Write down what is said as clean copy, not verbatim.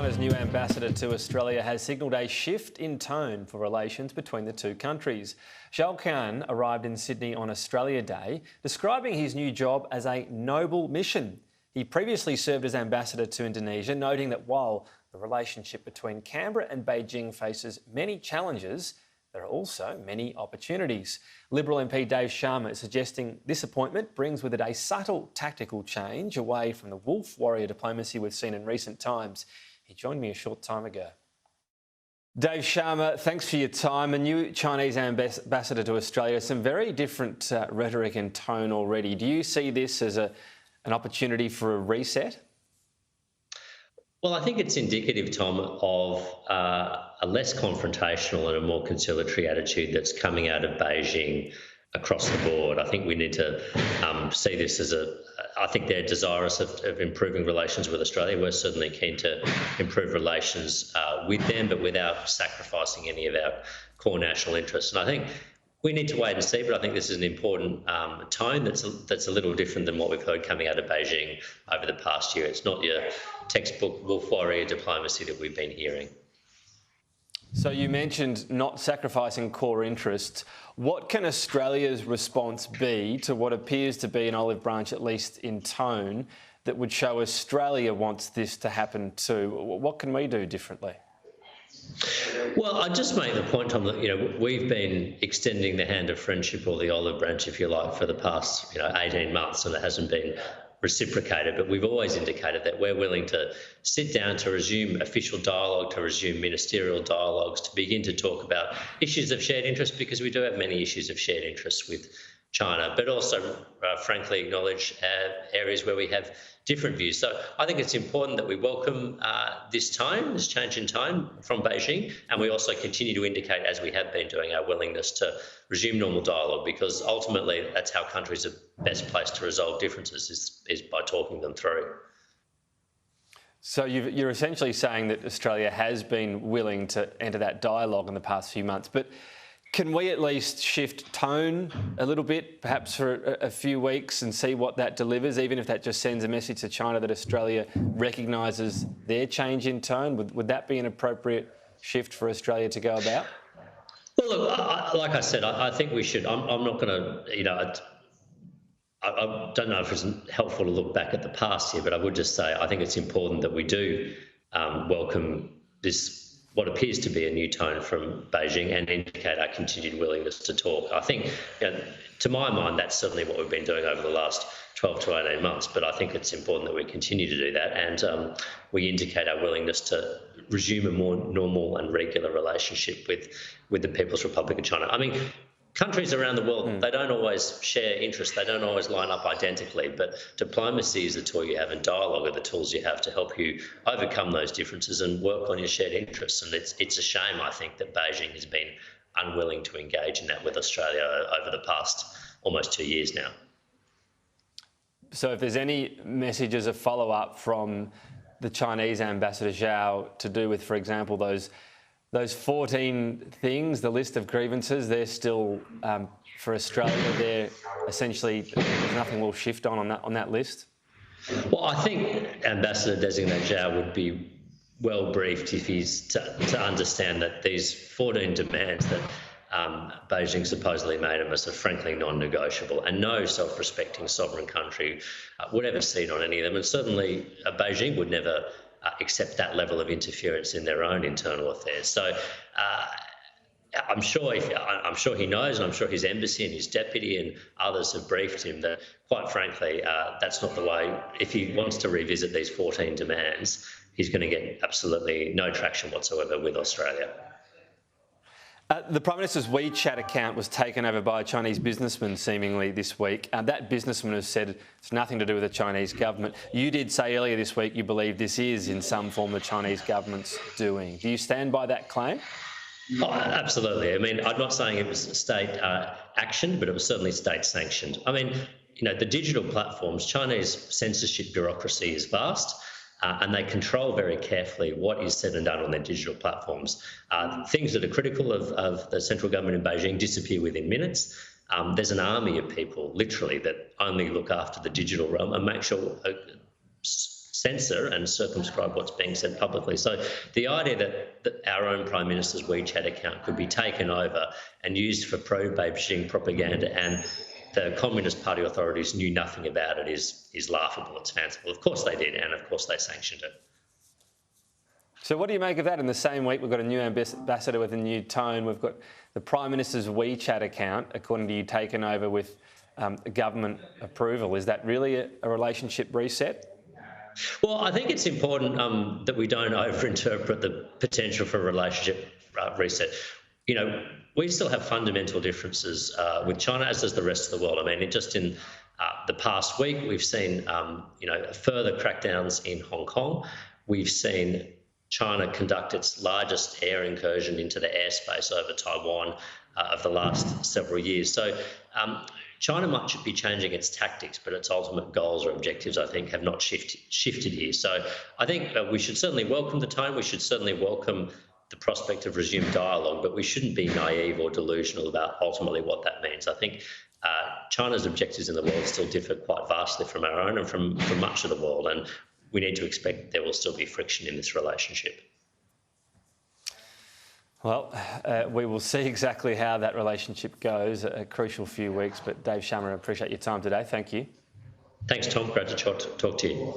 China's new ambassador to Australia has signalled a shift in tone for relations between the two countries. Xiao Qian arrived in Sydney on Australia Day, describing his new job as a noble mission. He previously served as ambassador to Indonesia, noting that while the relationship between Canberra and Beijing faces many challenges, there are also many opportunities. Liberal MP Dave Sharma is suggesting this appointment brings with it a subtle tactical change away from the wolf warrior diplomacy we've seen in recent times. He joined me a short time ago. Dave Sharma, thanks for your time. A new Chinese ambassador to Australia, some very different rhetoric and tone already. Do you see this as an opportunity for a reset? Well, I think it's indicative, Tom, of a less confrontational and a more conciliatory attitude that's coming out of Beijing across the board. I think we need to see this as I think they're desirous of improving relations with Australia. We're certainly keen to improve relations with them, but without sacrificing any of our core national interests. And I think we need to wait and see, but I think this is an important tone that's a little different than what we've heard coming out of Beijing over the past year. It's not your textbook wolf warrior diplomacy that we've been hearing. So you mentioned not sacrificing core interests. What can Australia's response be to what appears to be an olive branch, at least in tone, that would show Australia wants this to happen too? What can we do differently? Well, I just make the point, Tom, that we've been extending the hand of friendship, or the olive branch, if you like, for the past 18 months, and it hasn't been reciprocated. But we've always indicated that we're willing to sit down to resume official dialogue, to resume ministerial dialogues, to begin to talk about issues of shared interest, because we do have many issues of shared interest with China, but also, frankly, acknowledge areas where we have different views. So I think it's important that we welcome this change in tone from Beijing, and we also continue to indicate, as we have been doing, our willingness to resume normal dialogue, because ultimately that's how countries are best placed to resolve differences, is by talking them through. So you're essentially saying that Australia has been willing to enter that dialogue in the past few months, but can we at least shift tone a little bit, perhaps for a few weeks, and see what that delivers, even if that just sends a message to China that Australia recognises their change in tone? Would that be an appropriate shift for Australia to go about? Well, look, like I said, I think we should. I'm not going to, I don't know if it's helpful to look back at the past here, but I would just say I think it's important that we do welcome this, what appears to be a new tone from Beijing, and indicate our continued willingness to talk. I think, to my mind, that's certainly what we've been doing over the last 12 to 18 months, but I think it's important that we continue to do that, and we indicate our willingness to resume a more normal and regular relationship with the People's Republic of China. I mean, countries around the world, they don't always share interests, they don't always line up identically, but diplomacy is the tool you have, and dialogue are the tools you have to help you overcome those differences and work on your shared interests. And it's a shame, I think, that Beijing has been unwilling to engage in that with Australia over the past almost 2 years now. So if there's any messages of follow-up from the Chinese ambassador Xiao to do with, for example, those 14 things, the list of grievances, they're still, for Australia, they're essentially, there's nothing will shift on that list? Well, I think Ambassador-designate Xiao would be well briefed if he's to understand that these 14 demands that Beijing supposedly made of us are frankly non-negotiable, and no self-respecting sovereign country would ever cede on any of them, and certainly Beijing would never accept that level of interference in their own internal affairs. So I'm sure he knows, and I'm sure his embassy and his deputy and others have briefed him that, quite frankly, that's not the way. If he wants to revisit these 14 demands, he's going to get absolutely no traction whatsoever with Australia. The Prime Minister's WeChat account was taken over by a Chinese businessman seemingly this week. That businessman has said it's nothing to do with the Chinese government. You did say earlier this week you believe this is in some form the Chinese government's doing. Do you stand by that claim? Oh, absolutely. I mean, I'm not saying it was state action, but it was certainly state sanctioned. I mean, the digital platforms, Chinese censorship bureaucracy is vast. And they control very carefully what is said and done on their digital platforms. Things that are critical of the central government in Beijing disappear within minutes. There's an army of people, literally, that only look after the digital realm and make sure censor and circumscribe what's being said publicly. So the idea that our own Prime Minister's WeChat account could be taken over and used for pro-Beijing propaganda and the Communist Party authorities knew nothing about it is laughable. It's fanciful. Of course they did, and of course they sanctioned it. So what do you make of that? In the same week, we've got a new ambassador with a new tone. We've got the Prime Minister's WeChat account, according to you, taken over with government approval. Is that really a relationship reset? Well, I think it's important that we don't overinterpret the potential for a relationship reset. You know, we still have fundamental differences with China, as does the rest of the world. I mean, just in the past week, we've seen, further crackdowns in Hong Kong. We've seen China conduct its largest air incursion into the airspace over Taiwan of the last several years. So China might be changing its tactics, but its ultimate goals or objectives, I think, have not shifted here. So I think we should certainly welcome the tone. We should certainly welcome the prospect of resumed dialogue, but we shouldn't be naive or delusional about ultimately what that means. I think China's objectives in the world still differ quite vastly from our own and from much of the world, and we need to expect there will still be friction in this relationship. Well, we will see exactly how that relationship goes, a crucial few weeks. But Dave Sharma, I appreciate your time today. Thank you. Thanks, Tom. Great to talk to you.